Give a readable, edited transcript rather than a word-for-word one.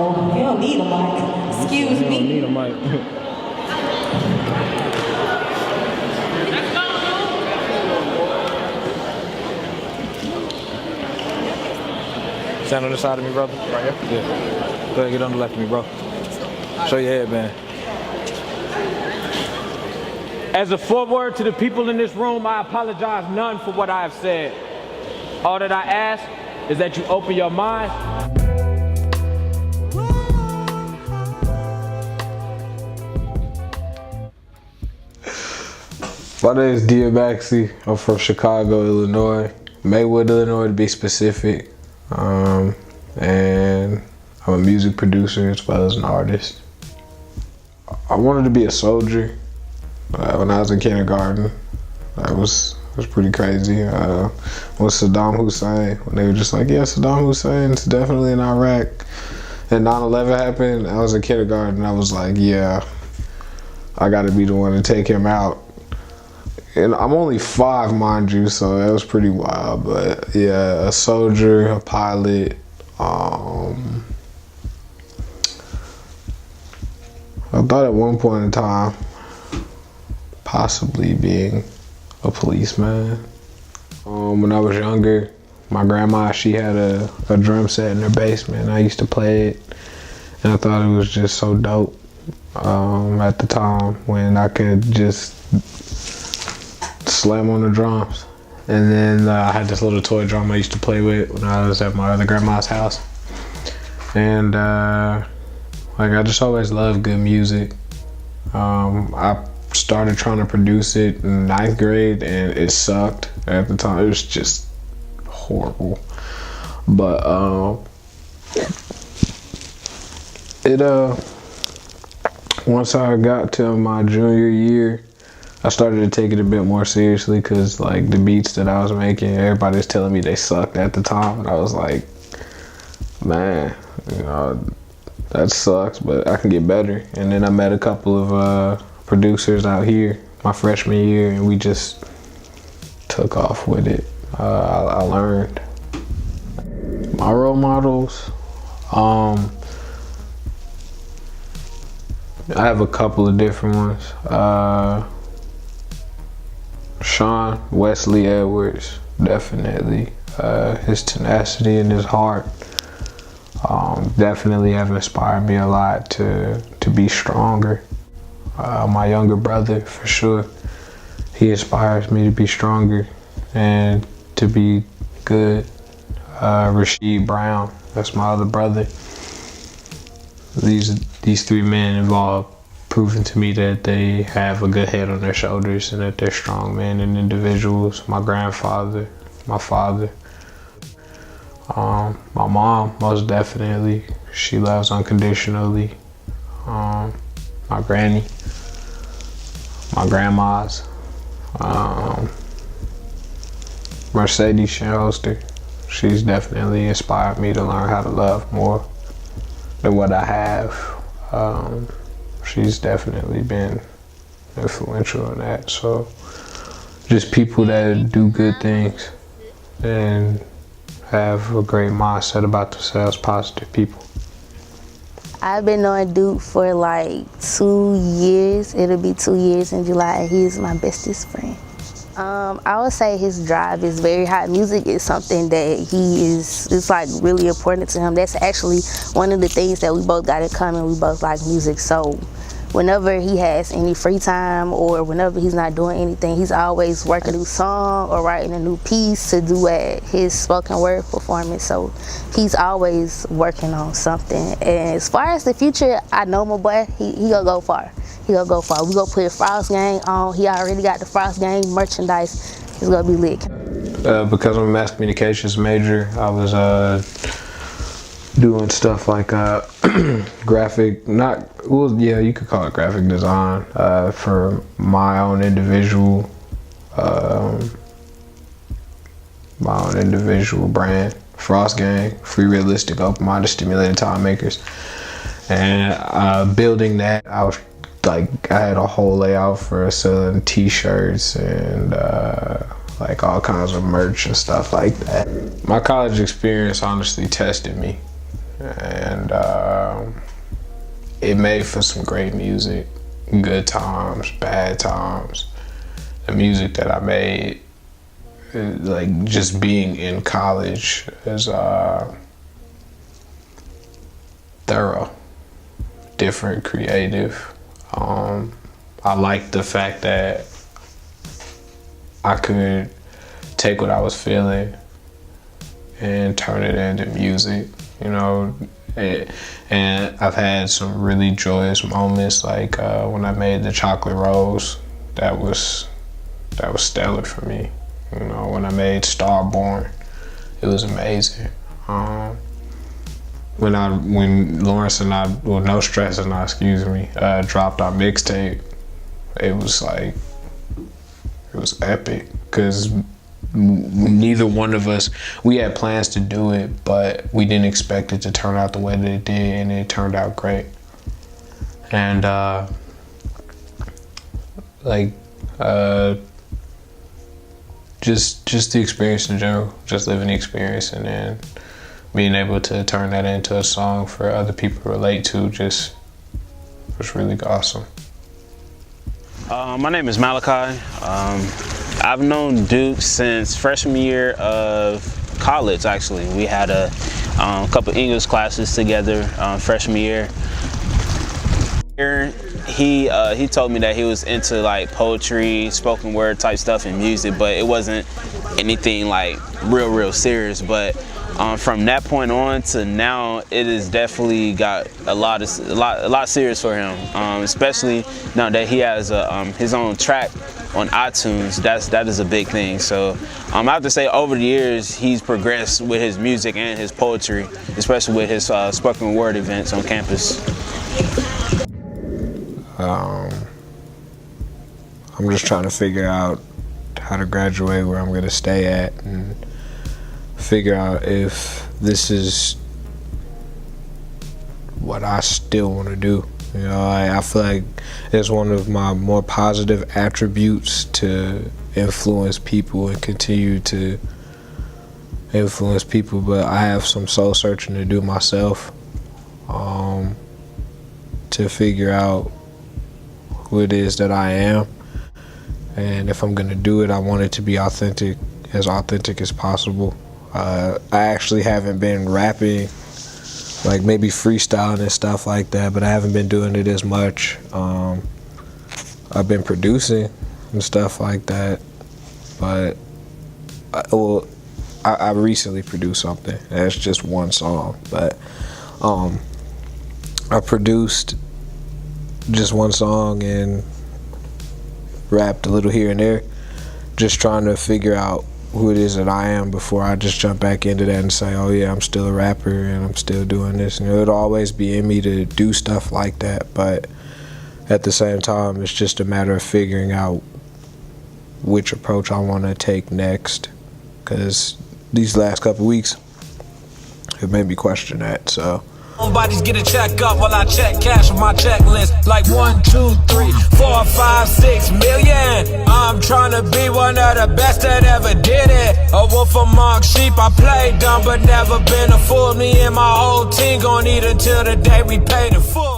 No, you don't need a mic. Excuse me. You don't need a mic. Stand on the side of me, brother. Right here? Yeah. Go ahead, get on the left of me, bro. Show your head, man. As a foreword to the people in this room, I apologize none for what I have said. All that I ask is that you open your mind. My name is Dia Maxey. I'm from Chicago, Illinois. Maywood, Illinois to be specific. And I'm a music producer as well as an artist. I wanted to be a soldier when I was in kindergarten. That was pretty crazy. With Saddam Hussein, when they were just like, yeah, Saddam Hussein's definitely in Iraq. And 9/11 happened, I was in kindergarten, I was like, yeah, I gotta be the one to take him out. And I'm only 5, mind you, so that was pretty wild. But yeah, a soldier, a pilot. I thought at one point in time, possibly being a policeman. When I was younger, my grandma, she had a drum set in her basement, and I used to play it. And I thought it was just so dope at the time when I could just slam on the drums. And then I had this little toy drum I used to play with when I was at my other grandma's house. And like, I just always loved good music. I started trying to produce it in 9th grade and it sucked at the time. It was just horrible. But once I got to my junior year, I started to take it a bit more seriously, because like the beats that I was making, everybody was telling me they sucked at the time, and I was like, man, you know, that sucks, but I can get better. And then I met a couple of producers out here my freshman year, and we just took off with it. I learned. My role models, I have a couple of different ones. Sean Wesley Edwards, definitely. His tenacity and his heart definitely have inspired me a lot to be stronger. My younger brother, for sure, he inspires me to be stronger and to be good. Rasheed Brown, that's my other brother. These 3 men involved, proven to me that they have a good head on their shoulders and that they're strong men and individuals. My grandfather, my father, my mom, most definitely. She loves unconditionally. My granny, my grandmas, Mercedes Shenholster. She's definitely inspired me to learn how to love more than what I have. She's definitely been influential in that. So just people that do good things and have a great mindset about themselves, positive people. I've been knowing Duke for like 2 years. It'll be 2 years in July, and he's my bestest friend. I would say his drive is very high. Music is something that it's like really important to him. That's actually one of the things that we both got in common. We both like music, so whenever he has any free time or whenever he's not doing anything, he's always working a new song or writing a new piece to do at his spoken word performance. So he's always working on something. And as far as the future, I know my boy, he gonna go far. He gonna go far. We gonna put Frost Gang on. He already got the Frost Gang merchandise. It's gonna be lit. Because I'm a mass communications major, I was doing stuff like graphic, you could call it graphic design for my own individual brand, Frost Gang, free, realistic, open-minded, stimulated time makers. And building that, I had a whole layout for selling t-shirts and like all kinds of merch and stuff like that. My college experience honestly tested me. and it made for some great music, good times, bad times. The music that I made, like just being in college, is thorough, different, creative. I liked the fact that I could take what I was feeling and turn it into music, you know. And I've had some really joyous moments, like when I made the Chocolate Rose. That was stellar for me. You know, when I made Starborn, it was amazing. When Lawrence and I, well, No Stress and I, excuse me, dropped our mixtape, it was epic, because neither one of us, we had plans to do it, but we didn't expect it to turn out the way that it did, and it turned out great. And just the experience in general, just living the experience, and then being able to turn that into a song for other people to relate to, just was really awesome. My name is Malachi. I've known Duke since freshman year of college, actually. We had a couple English classes together freshman year. He told me that he was into like poetry, spoken word type stuff, and music, but it wasn't anything like real serious. But from that point on to now, it has definitely got a lot serious for him. Especially now that he has his own track on iTunes. That is a big thing. So I have to say, over the years, he's progressed with his music and his poetry, especially with his spoken word events on campus. I'm just trying to figure out how to graduate, where I'm going to stay at, and figure out if this is what I still want to do. You know, I feel like it's one of my more positive attributes to influence people and continue to influence people, but I have some soul searching to do myself, to figure out who it is that I am. And if I'm gonna do it, I want it to be authentic as possible. I actually haven't been rapping, like maybe freestyling and stuff like that, but I haven't been doing it as much. I've been producing and stuff like that, but I recently produced something. That's just one song, but I produced just one song and rapped a little here and there, just trying to figure out who it is that I am before I just jump back into that and say, oh yeah, I'm still a rapper and I'm still doing this. You know, it'll always be in me to do stuff like that, but at the same time, it's just a matter of figuring out which approach I want to take next, because these last couple weeks it made me question that. So nobody's get a check up while I check cash on my checklist. Like 1, 2, 3, 4, 5, 6 million. I'm trying to be one of the best that ever did it. A wolf among sheep, I played dumb but never been a fool. Me and my whole team gon' eat until the day we pay the full.